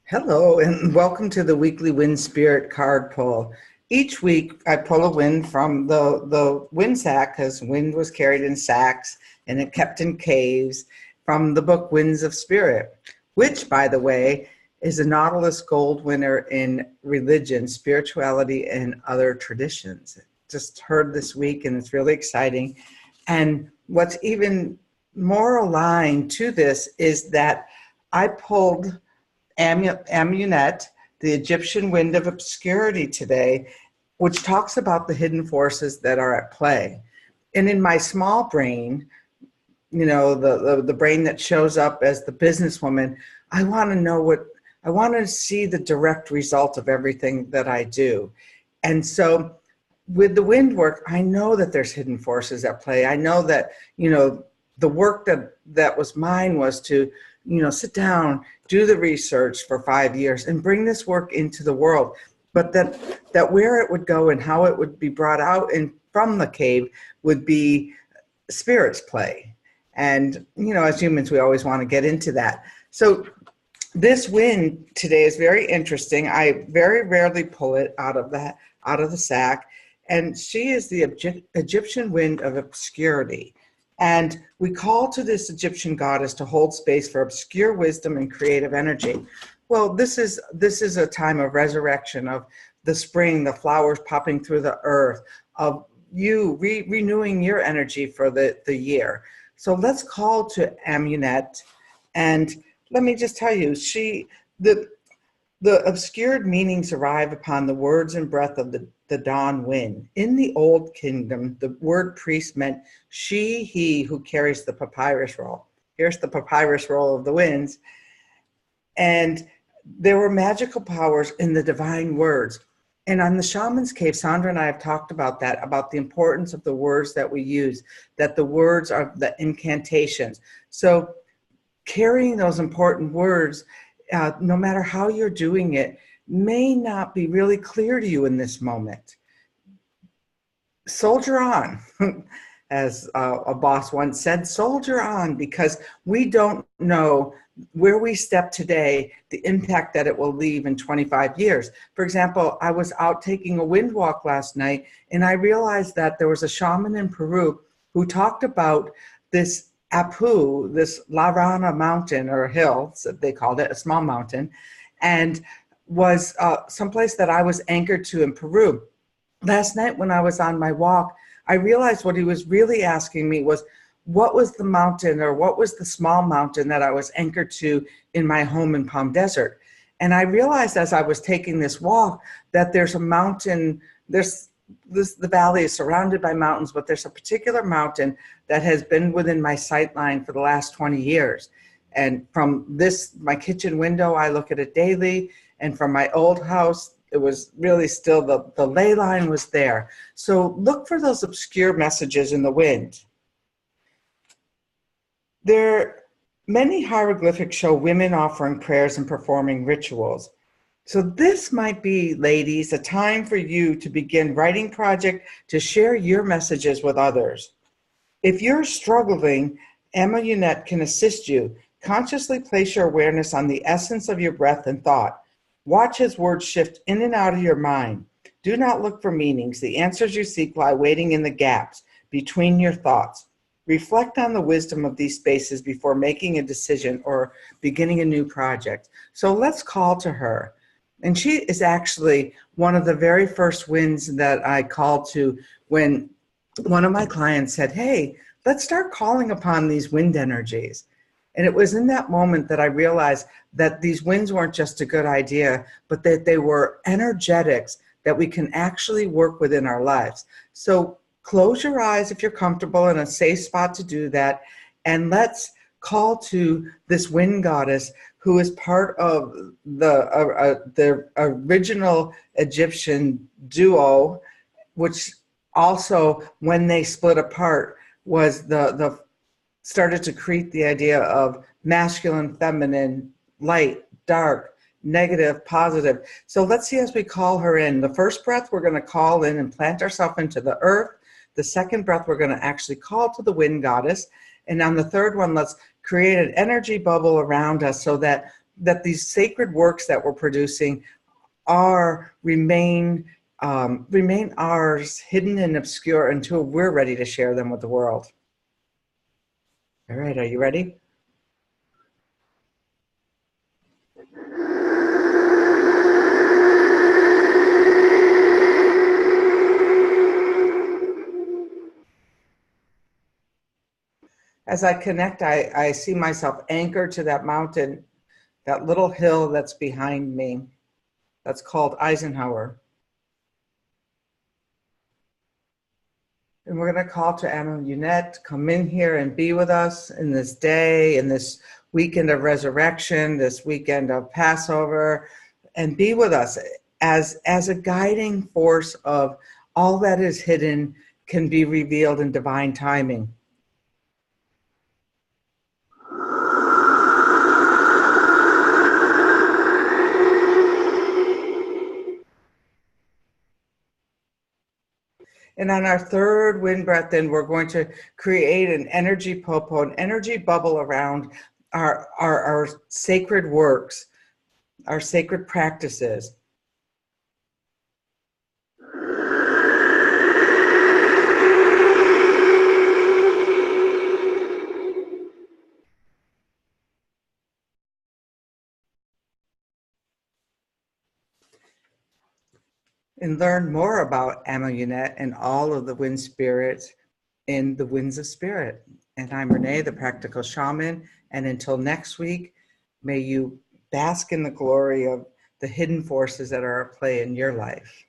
Hello, and welcome to the weekly Wind Spirit card pull. Each week, I pull a wind from the wind sack, because wind was carried in sacks and it kept in caves, from the book Winds of Spirit, which, by the way, is a Nautilus Gold winner in religion, spirituality, and other traditions. Just heard this week, and it's really exciting. And what's even more aligned to this is that I pulled Amaunet, the Egyptian wind of obscurity today, which talks about the hidden forces that are at play. And in my small brain, the brain that shows up as the businesswoman, I want to know I want to see the direct result of everything that I do. And so with the wind work, I know that there's hidden forces at play. I know that, the work that was mine was to, sit down, do the research for 5 years and bring this work into the world. But that where it would go and how it would be brought out and from the cave would be spirit's play. And, as humans, we always want to get into that. So this wind today is very interesting. I very rarely pull it out of the sack. And she is the Egyptian wind of obscurity. And we call to this Egyptian goddess to hold space for obscure wisdom and creative energy. Well, this is a time of resurrection, of the spring, the flowers popping through the earth, of you renewing your energy for the year. So let's call to Amaunet. And let me just tell you, the obscured meanings arrive upon the words and breath of the dawn wind. In the old kingdom, the word priest meant he who carries the papyrus roll. Here's the papyrus roll of the winds. And there were magical powers in the divine words. And on the Shaman's Cave, Sandra and I have talked about that, about the importance of the words that we use, that the words are the incantations. So carrying those important words, no matter how you're doing it, may not be really clear to you in this moment. Soldier on, as a boss once said, soldier on, because we don't know where we step today, the impact that it will leave in 25 years. For example, I was out taking a wind walk last night, and I realized that there was a shaman in Peru who talked about this Apu, this La Rana mountain or hill, so they called it, a small mountain, and was someplace that I was anchored to in Peru. Last night when I was on my walk, I realized what he was really asking me was, what was the mountain or what was the small mountain that I was anchored to in my home in Palm Desert? And I realized as I was taking this walk that there's a mountain, the valley is surrounded by mountains, but there's a particular mountain that has been within my sight line for the last 20 years. And from my kitchen window, I look at it daily. And from my old house, it was really still, the ley line was there. So look for those obscure messages in the wind. Many hieroglyphics show women offering prayers and performing rituals. So this might be, ladies, a time for you to begin writing project to share your messages with others. If you're struggling, Amaunet can assist you. Consciously place your awareness on the essence of your breath and thought. Watch as words shift in and out of your mind. Do not look for meanings. The answers you seek lie waiting in the gaps between your thoughts. Reflect on the wisdom of these spaces before making a decision or beginning a new project. So let's call to her. And she is actually one of the very first winds that I called to when one of my clients said, hey, let's start calling upon these wind energies. And it was in that moment that I realized that these winds weren't just a good idea, but that they were energetics that we can actually work with in our lives. So close your eyes if you're comfortable in a safe spot to do that. And let's call to this wind goddess who is part of the original Egyptian duo, which also, when they split apart, was started to create the idea of masculine, feminine, light, dark, negative, positive. So let's see as we call her in. The first breath, we're going to call in and plant ourselves into the earth. The second breath, we're going to actually call to the wind goddess. And on the third one, let's create an energy bubble around us so that that these sacred works that we're producing remain ours, hidden and obscure, until we're ready to share them with the world. All right, are you ready? As I connect, I see myself anchored to that mountain, that little hill that's behind me. That's called Eisenhower. And we're going to call to Amaunet to come in here and be with us in this day, in this weekend of resurrection, this weekend of Passover, and be with us as a guiding force of all that is hidden can be revealed in divine timing. And on our third wind breath, then we're going to create an energy popo, an energy bubble around our sacred works, our sacred practices. And learn more about Amaunet and all of the wind spirits in the Winds of Spirit. And I'm Renee, the practical shaman. And until next week, may you bask in the glory of the hidden forces that are at play in your life.